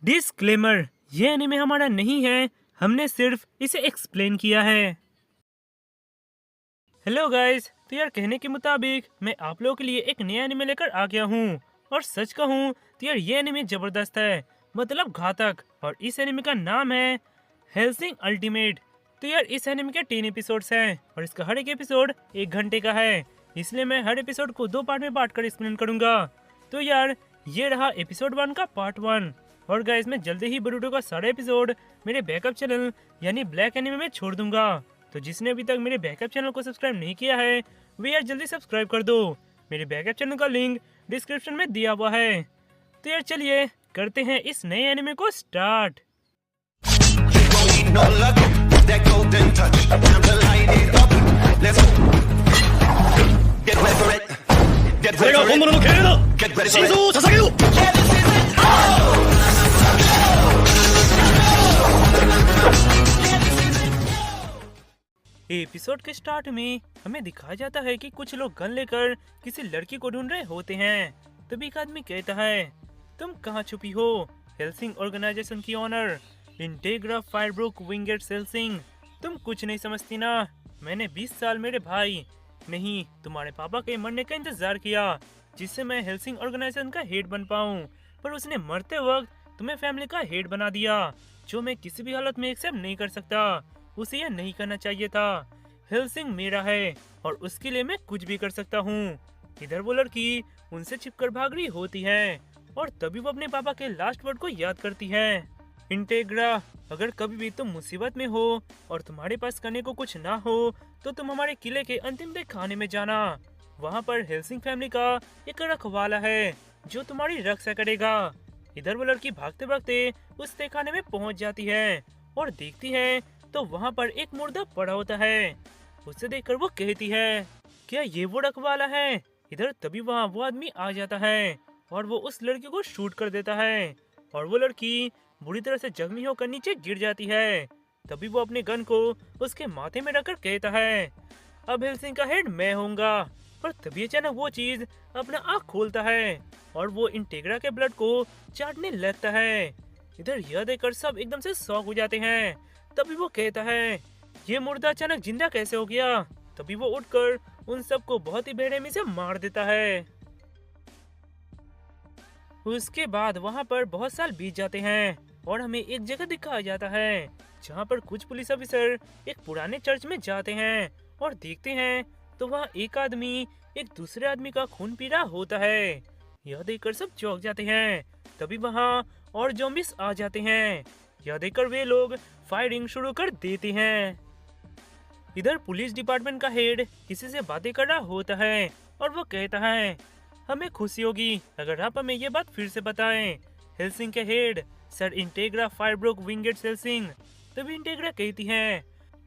Disclaimer, ये anime हमारा नहीं है, हमने सिर्फ इसे एक्सप्लेन किया है। हेलो गाइस, तो यार कहने के मुताबिक मैं आप लोगों के लिए एक नया एनिमे लेकर आ गया हूँ। और सच कहूँ तो यार ये एनिमे जबरदस्त है, मतलब घातक। और इस एनिमे का नाम है हेल्सिंग अल्टीमेट। तो यार इस एनिमे के 3 एपिसोड्स हैं और इसका हर एक एपिसोड 1 घंटे का है, इसलिए मैं हर एपिसोड को 2 पार्ट में बांट कर एक्सप्लेन करूंगा। तो यार ये रहा एपिसोड 1 का पार्ट 1। और गाइस मैं जल्दी ही बोरुतो का सारा एपिसोड मेरे बैकअप चैनल यानी ब्लैक एनिमे में छोड़ दूंगा। तो जिसने अभी तक मेरे बैकअप चैनल को सब्सक्राइब नहीं किया है वे यार जल्दी सब्सक्राइब कर दो। मेरे बैकअप चैनल का लिंक डिस्क्रिप्शन में दिया हुआ है। तो यार चलिए करते हैं इस नए एनिमे को start. No luck, that golden touch. Time to light it up. Let's go. Get ready for it. Get これ ready が for 本 it. 物の敬礼だ Get ready 心 for 臓 it. を捧げよう episode के स्टार्ट में हमें दिखाया जाता है कि कुछ लोग गन लेकर किसी लड़की को ढूंढ रहे होते हैं। तभी एक आदमी कहता है, तुम कहाँ छुपी हो? हेल्सिंग ऑर्गेनाइजेशन की honour integra Fairbrook Wingates Helsing. तुम कुछ नहीं समझती ना। मैंने 20 साल मेरे भाई नहीं तुम्हारे पापा के मरने का इंतजार किया जिससे मैं हेल्सिंग ऑर्गेनाइजेशन का हेड बन पाऊँ, पर उसने मरते वक्त तुम्हें फैमिली का हेड बना दिया, जो मैं किसी भी हालत में एक्सेप्ट नहीं कर सकता। उसे यह नहीं करना चाहिए था। हेल्सिंग मेरा है और उसके लिए मैं कुछ भी कर सकता हूँ। इधर वो लड़की उनसे छिपकर भाग रही होती है और तभी वो अपने पापा के लास्ट वर्ड को याद करती है। इंटेग्रा, अगर कभी भी तुम मुसीबत में हो और तुम्हारे पास करने को कुछ ना हो तो तुम हमारे किले के अंतिम तहखाने में जाना। वहाँ पर हेल्सिंग फैमिली का एक रखवाला है जो तुम्हारी रक्षा करेगा। इधर वो लड़की भागते भागते उस तहखाने में पहुँच जाती है और देखती है तो वहाँ पर एक मुर्दा पड़ा होता है। उसे देखकर वो कहती है, क्या ये वो रखवाला है? इधर तभी वहाँ वो आदमी आ जाता है और वो उस लड़की को शूट कर देता है और वो लड़की बुरी तरह से जख्मी होकर नीचे गिर जाती है। तभी वो अपने गन को उसके माथे में रखकर कहता है, अब हेल्सिंग का हेड मैं होऊंगा। पर तभी अचानक वो चीज अपना आँख खोलता है और वो इंटेग्रा के ब्लड को चाटने लगता है। इधर यह देखकर सब एकदम से शॉक हो जाते हैं। तभी वो कहता है, ये मुर्दा अचानक जिंदा कैसे हो गया? तभी वो उठकर उन सबको बहुत ही बेरहमी से मार देता है। उसके बाद वहाँ पर बहुत साल बीत जाते हैं और हमें एक जगह दिखाया जाता है जहाँ पर कुछ पुलिस ऑफिसर एक पुराने चर्च में जाते हैं और देखते हैं तो वहाँ एक आदमी एक दूसरे आदमी का खून पी रहा होता है। यह देखकर सब चौंक जाते हैं। तभी वहाँ और ज़ॉम्बीज आ जाते हैं। यह देखकर वे लोग फायरिंग शुरू कर देते हैं। इधर पुलिस डिपार्टमेंट का हेड किसी से बातें कर रहा होता है और वो कहता है, हमें खुशी होगी अगर आप हमें ये बात फिर से बताएं। हेल्सिंग के head sir Integra Fairbrook Wingates Hellsing. तभी इंटेग्रा कहती है,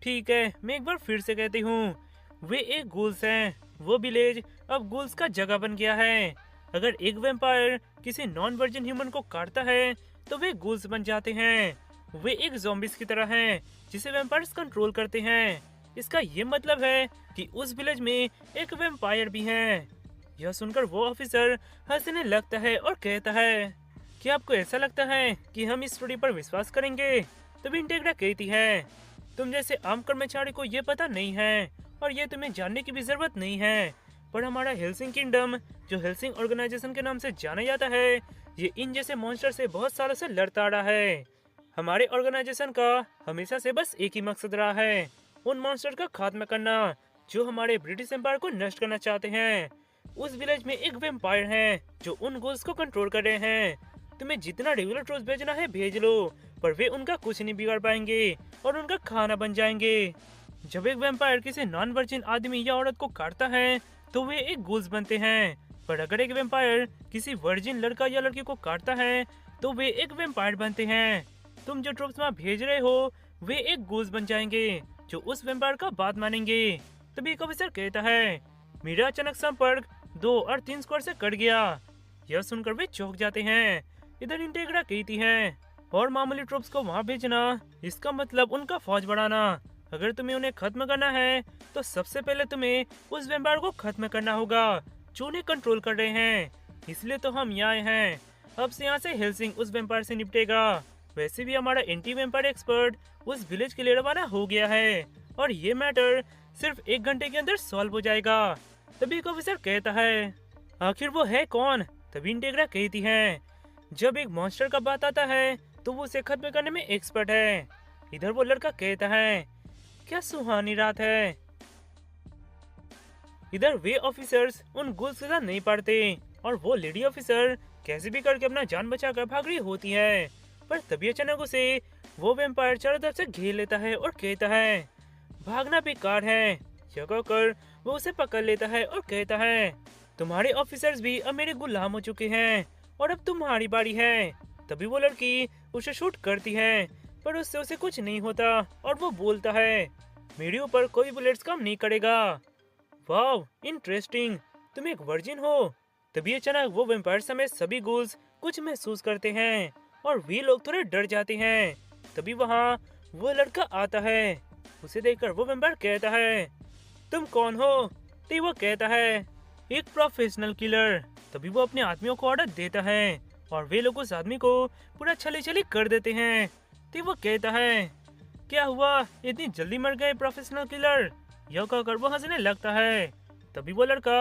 ठीक है मैं एक बार फिर से कहती हूँ, वे एक गूल्स हैं। वो विलेज अब गूल्स का जगह बन गया है। अगर एक वैम्पायर किसी नॉन वर्जिन ह्यूमन को काटता है तो वे गूल्स बन जाते हैं। वे एक ज़ॉम्बीज की तरह हैं जिसे वैम्पायर्स कंट्रोल करते हैं। इसका ये मतलब है कि उस विलेज में एक वैम्पायर भी है। यह सुनकर वो ऑफिसर हंसने लगता है और कहता है, क्या आपको ऐसा लगता है कि हम इस स्टोरी पर विश्वास करेंगे? तभी इंटेग्रा कहती है, तुम जैसे आम कर्मचारी को ये पता नहीं है और ये तुम्हें जानने की भी जरूरत नहीं है, पर हमारा हेल्सिंग किंगडम जो हेल्सिंग ऑर्गेनाइजेशन के नाम से जाना जाता है, ये इन जैसे मॉन्स्टर से बहुत सालों से लड़ता आ रहा है। हमारे ऑर्गेनाइजेशन का हमेशा से बस एक ही मकसद रहा है, उन मॉन्स्टर का खात्मा करना जो हमारे ब्रिटिश एम्पायर को नष्ट करना चाहते हैं। उस विलेज में एक वैम्पायर है जो उन गोल्स को कंट्रोल कर रहे हैं। तुम्हें जितना रेगुलर ट्रोज भेजना है भेज लो, पर वे उनका कुछ नहीं बिगाड़ पाएंगे और उनका खाना बन जाएंगे। जब एक वैम्पायर किसी नॉन वर्जिन आदमी या औरत को काटता है तो वे एक गोल्स बनते हैं, पर अगर एक वैम्पायर किसी वर्जिन लड़का या लड़की को काटता है तो वे एक वैम्पायर बनते हैं। तुम जो ट्रूप्स वहाँ भेज रहे हो वे एक गोल्स बन जाएंगे जो उस वैम्पायर का बात मानेंगे। तभी एक ऑफिसर कहता है, मेरा अचानक संपर्क 2 और 3 स्क्वाड से कट गया। यह सुनकर वे चौंक जाते हैं। इधर इंटेग्रा कहती है, और मामूली ट्रूप्स को वहाँ भेजना इसका मतलब उनका फौज बढ़ाना। अगर तुम्हें उन्हें खत्म करना है तो सबसे पहले तुम्हें उस वैम्पायर को खत्म करना होगा जो उन्हें कंट्रोल कर रहे हैं। इसलिए तो हम यहाँ आए हैं। अब से यहाँ से हेल्सिंग उस वेम्पायर से निपटेगा। वैसे भी हमारा एंटी वेम्पायर एक्सपर्ट उस विलेज के लिए रवाना हो गया है और ये मैटर सिर्फ 1 घंटे के अंदर सॉल्व हो जाएगा। तभी एक ऑफिसर कहता है, आखिर वो है कौन? तभी इंटेग्रा कहती है, जब एक मॉन्स्टर का बात आता है तो वो उसे खत्म करने में एक्सपर्ट है। इधर वो लड़का कहता है, क्या सुहानी रात है। इधर वे ऑफिसर्स उन गुल्स के साथ नहीं पड़ते और वो लेडी ऑफिसर कैसे भी करके अपना जान बचाकर भाग रही होती है। पर तभी अचानक उसे वो वेम्पायर चारों तरफ से घेर लेता है और कहता है, भागना बेकार है। यह कहकर वो उसे पकड़ लेता है और कहता है, तुम्हारे ऑफिसर्स भी अब मेरे गुलाम हो चुके हैं और अब तुम्हारी बारी है। तभी वो लड़की उसे शूट करती है पर उससे उसे कुछ नहीं होता और वो बोलता है, मेरे ऊपर कोई बुलेट्स काम नहीं करेगा। वाव, इंटरेस्टिंग, तुम एक वर्जिन हो। तभी अचानक वो वेम्पायर समेत सभी गुल्स कुछ महसूस करते हैं और वे लोग थोड़े डर जाते हैं। तभी वहाँ वो लड़का आता है। उसे देखकर वो वेम्पायर कहता है, तुम कौन हो? तभी वो कहता है, एक प्रोफेशनल किलर। तभी वो अपने आदमियों को ऑर्डर देता है और वे लोग उस आदमी को पूरा छली छली कर देते हैं। तभी वो कहता है, क्या हुआ, इतनी जल्दी मर गए प्रोफेशनल किलर? यह कहकर वो हंसने लगता है। तभी वो लड़का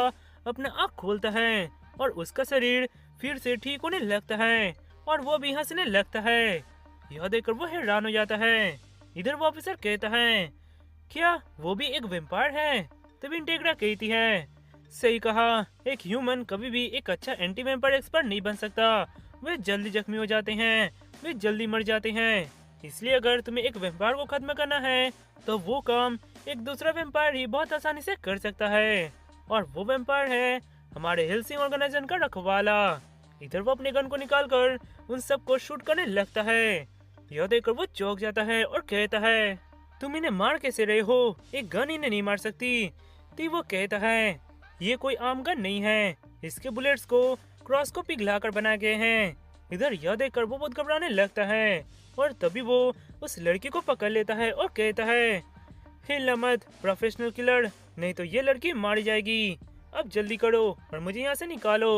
अपना आँख खोलता है और उसका शरीर फिर से ठीक होने लगता है और वो भी हंसने लगता है। यह देखकर वो हैरान हो जाता है। इधर वो ऑफिसर कहता है, क्या वो भी एक वेम्पायर है? तभी इंटेग्रा कहती है, सही कहा, एक ह्यूमन कभी भी एक अच्छा एंटी वेम्पायर एक्सपर्ट नहीं बन सकता। वे जल्दी जख्मी हो जाते हैं, वे जल्दी मर जाते हैं। इसलिए अगर तुम्हें एक वेम्पायर को खत्म करना है तो वो काम एक दूसरा वेम्पायर ही बहुत आसानी से कर सकता है और वो वेम्पायर है हमारे हेल्सिंग ऑर्गेनाइजेशन का रखवाला। इधर वो अपने गन को निकालकर उन सबको शूट करने लगता है। यह देखकर वो चौंक जाता है और कहता है, तुम इन्हें मार कैसे रहे हो? एक गन इन्हें नहीं मार सकती। तो वो कहता है, ये कोई आम गन नहीं है, इसके बुलेट्स को क्रॉस को पिघलाकर बनाए गए हैं। इधर यह देखकर वो बहुत घबराने लगता है और तभी वो उस लड़की को पकड़ लेता है और कहता है, हिलना मत प्रोफेशनल किलर, नहीं तो ये लड़की मारी जाएगी। अब जल्दी करो और मुझे यहाँ से निकालो।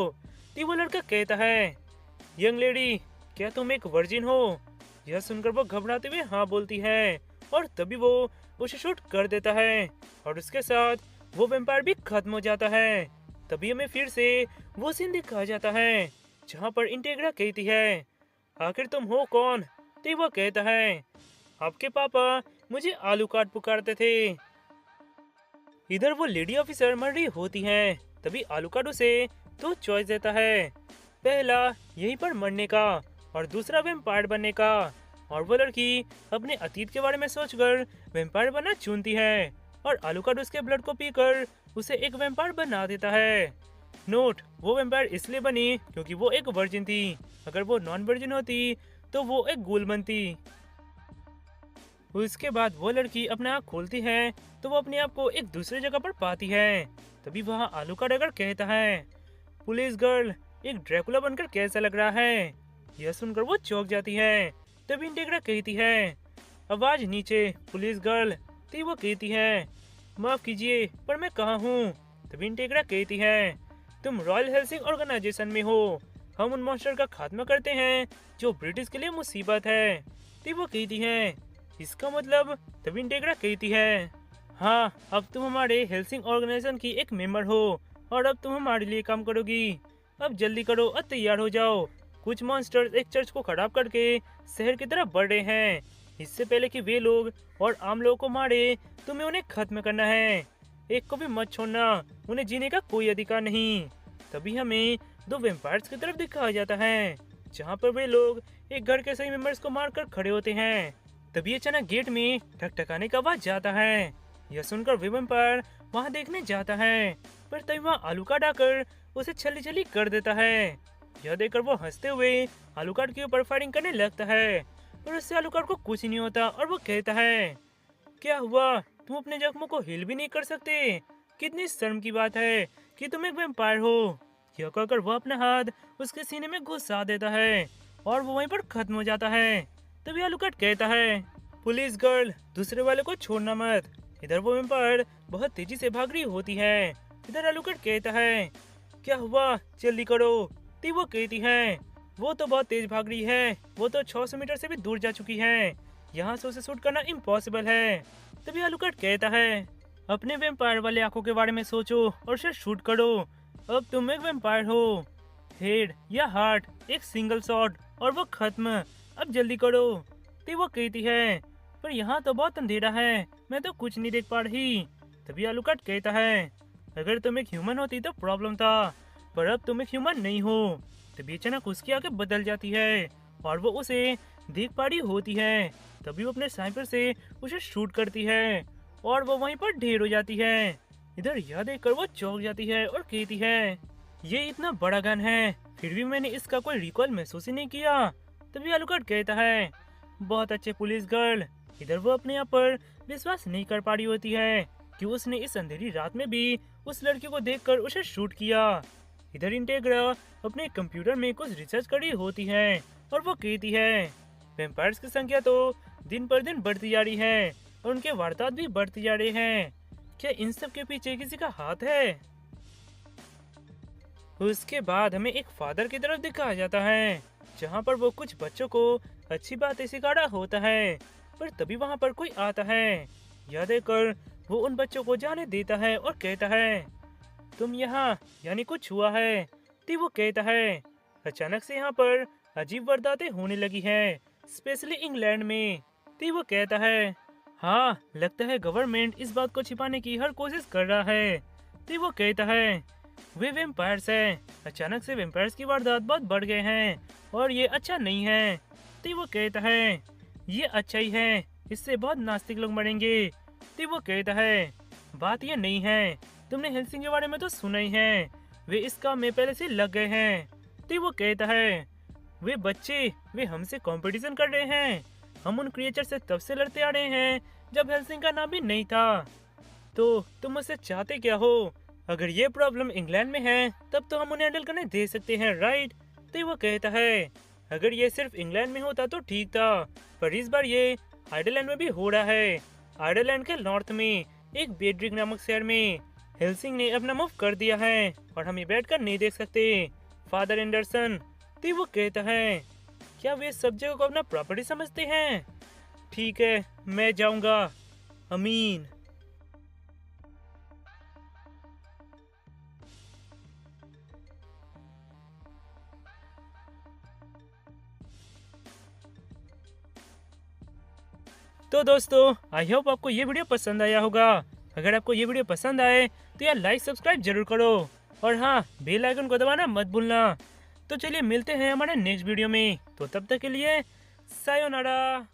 तो वो लड़का कहता है, यंग लेडी, क्या तुम एक वर्जिन हो? यह सुनकर वो घबराते हुए हाँ बोलती है और तभी वो उसे शूट कर देता है और उसके साथ वो वेम्पायर भी खत्म हो जाता है। तभी हमें फिर से वो सीन दिखाया जाता है जहाँ पर इंटेग्रा कहती है, आखिर तुम हो कौन? तो वो कहता है, आपके पापा मुझे आलू काट पुकारते थे। इधर वो लेडी ऑफिसर मर रही होती है। तभी आलू काट उसे 2 चॉइस देता है, पहला यहीं पर मरने का और दूसरा वेम्पायर बनने का। और वो लड़की अपने अतीत के बारे में सोचकर वेम्पायर बनना चुनती है और आलू काट उसके ब्लड को पीकर उसे एक वेम्पायर बना देता है। नोट, वो वेम्पायर इसलिए बनी क्योंकि वो एक वर्जिन थी। अगर वो नॉन वर्जिन होती तो वो एक गूल बनती। उसके बाद वो लड़की अपना आँख खोलती है तो वो अपने आप को एक दूसरे जगह पर पाती है। तभी वहाँ आलू का डगर कहता है, पुलिस गर्ल, एक ड्रैकुला बनकर कैसा लग रहा है? यह सुनकर वो चौंक जाती है। तभी इंटेग्रा कहती है, आवाज नीचे पुलिस गर्ल। तभी वो कहती है, माफ कीजिए पर मैं कहाँ हूँ? तभी इंटेग्रा कहती है, तुम रॉयल हेल्सिंग ऑर्गेनाइजेशन में हो। हम उन मॉन्स्टर का खात्मा करते हैं जो ब्रिटिश के लिए मुसीबत है। तभी वो कहती है, इसका मतलब? तभी इंटेग्रा कहती है, हाँ, अब तुम हमारे हेल्सिंग ऑर्गेनाइजेशन की एक मेंबर हो और अब तुम हमारे लिए काम करोगी। अब जल्दी करो और तैयार हो जाओ। कुछ मॉन्स्टर्स एक चर्च को खराब करके शहर की तरफ बढ़ रहे हैं। इससे पहले कि वे लोग और आम लोगों को मारे, तुम्हें उन्हें खत्म करना है। एक को भी मत छोड़ना, उन्हें जीने का कोई अधिकार नहीं। तभी हमें 2 वेम्पायर्स की तरफ दिखाया जाता है जहाँ पर वे लोग एक घर के सही मेंबर्स को मारकर खड़े होते हैं। तभी अचानक गेट में ठकठकाने का आवाज जाता है। यह सुनकर वे वेम्पायर वहाँ देखने जाता है पर तभी वहाँ आलू काट आकर उसे छली छली कर देता है। यह देखकर वो हंसते हुए आलू काट के ऊपर फायरिंग करने लगता है पर उससे आलू काट को कुछ नहीं होता और वो कहता है, क्या हुआ, तुम अपने जख्मों को हील भी नहीं कर सकते? कितनी शर्म की बात है कि तुम एक वेम्पायर हो। यह कहकर वो अपना हाथ उसके सीने में घुसा देता है और वो वहीं पर खत्म हो जाता है। तभी आलू काट कहता है, पुलिस गर्ल, दूसरे वाले को छोड़ना मत। इधर वो वेम्पायर बहुत तेजी से भाग रही होती है। इधर आलू काट कहता है, क्या हुआ, जल्दी करो। तभी वो कहती है, वो तो बहुत तेज भाग रही है, वो तो 600 मीटर से भी दूर जा चुकी है। यहाँ से उसे शूट करना इम्पॉसिबल है। तभी आलूकट कहता है, अपने वेम्पायर वाले आंखों के बारे में सोचो और उसे शूट करो। अब तुम एक वेम्पायर हो। हेड या हार्ट, एक सिंगल शॉट और वो खत्म। अब जल्दी करो। तो वो कहती है, पर यहाँ तो बहुत अंधेरा है, मैं तो कुछ नहीं देख पा रही। तभी आलूकट कहता है, अगर तुम एक ह्यूमन होती तो प्रॉब्लम था, पर अब तुम एक ह्यूमन नहीं हो। तभी अचानक उसकी आंखें बदल जाती है और वो उसे देख पा रही होती है। तभी वो अपने स्नाइपर से उसे शूट करती है और वो वहीं पर ढेर हो जाती है। इधर यह देखकर वो चौंक जाती है और कहती है, ये इतना बड़ा गन है, फिर भी मैंने इसका कोई रिकॉल महसूस ही नहीं किया। तभी आलूकट कहता है, बहुत अच्छे पुलिस गर्ल। इधर वो अपने आप पर विश्वास नहीं कर पा रही होती है कि उसने इस अंधेरी रात में भी उस लड़की को देखकर उसे शूट किया। इधर इंटेग्रा अपने कंप्यूटर में कुछ रिसर्च कर रही होती है और वो कहती है, वैम्पायर्स की संख्या तो दिन पर दिन बढ़ती जा रही है और उनके वारदात भी बढ़ते जा रहे हैं। क्या इन सब के पीछे किसी का हाथ है? उसके बाद हमें एक फादर की तरफ दिखाया जाता है, जहाँ पर वो कुछ बच्चों को अच्छी बातें सिखा रहा होता है। पर तभी वहाँ पर कोई आता है। यह देखकर वो उन बच्चों को जाने देता है और कहता है, तुम यहाँ, यानी कुछ हुआ है। तो वो कहता है, अचानक से यहाँ पर अजीब वारदातें होने लगी हैं, स्पेशली इंग्लैंड में। तो वो कहता है, हाँ, लगता है गवर्नमेंट इस बात को छिपाने की हर कोशिश कर रहा है। तो वो कहता है, वे वेम्पायर्स हैं, अचानक से वेम्पायर्स की वारदात बहुत बढ़ गए हैं और ये अच्छा नहीं है। तो वो कहता है, ये अच्छा ही है, इससे बहुत नास्तिक लोग मरेंगे। तो वो कहता है, बात ये नहीं है, तुमने हेल्सिंग के बारे में तो सुना ही है, वे इस काम में पहले से लग गए हैं। तो वो कहता है, वे बच्चे, वे हमसे कंपटीशन कर रहे हैं, हम उन क्रिएचर से तब से लड़ते आ रहे हैं जब हेल्सिंग का नाम भी नहीं था। तो तुम मुझसे चाहते क्या हो? अगर ये प्रॉब्लम इंग्लैंड में है तब तो हम उन्हें हैंडल करने दे सकते हैं, राइट? तो वो कहता है, अगर ये सिर्फ इंग्लैंड में होता तो ठीक था, पर इस बार ये आयरलैंड में भी हो रहा है। आयरलैंड के नॉर्थ में एक बेड्रिक नामक शहर में हेल्सिंग ने अपना मूव कर दिया है और हम ये बैठकर नहीं देख सकते, फादर एंडरसन। तो वो कहता है, क्या वे सब जगह को अपना प्रॉपर्टी समझते हैं? ठीक है, मैं जाऊंगा, अमीन। तो दोस्तों, आई होप आपको ये वीडियो पसंद आया होगा। अगर आपको ये वीडियो पसंद आए तो यार लाइक सब्सक्राइब जरूर करो और हाँ, बेल आइकन को दबाना मत भूलना। तो चलिए मिलते हैं हमारे नेक्स्ट वीडियो में। तो तब तक के लिए सायोनारा।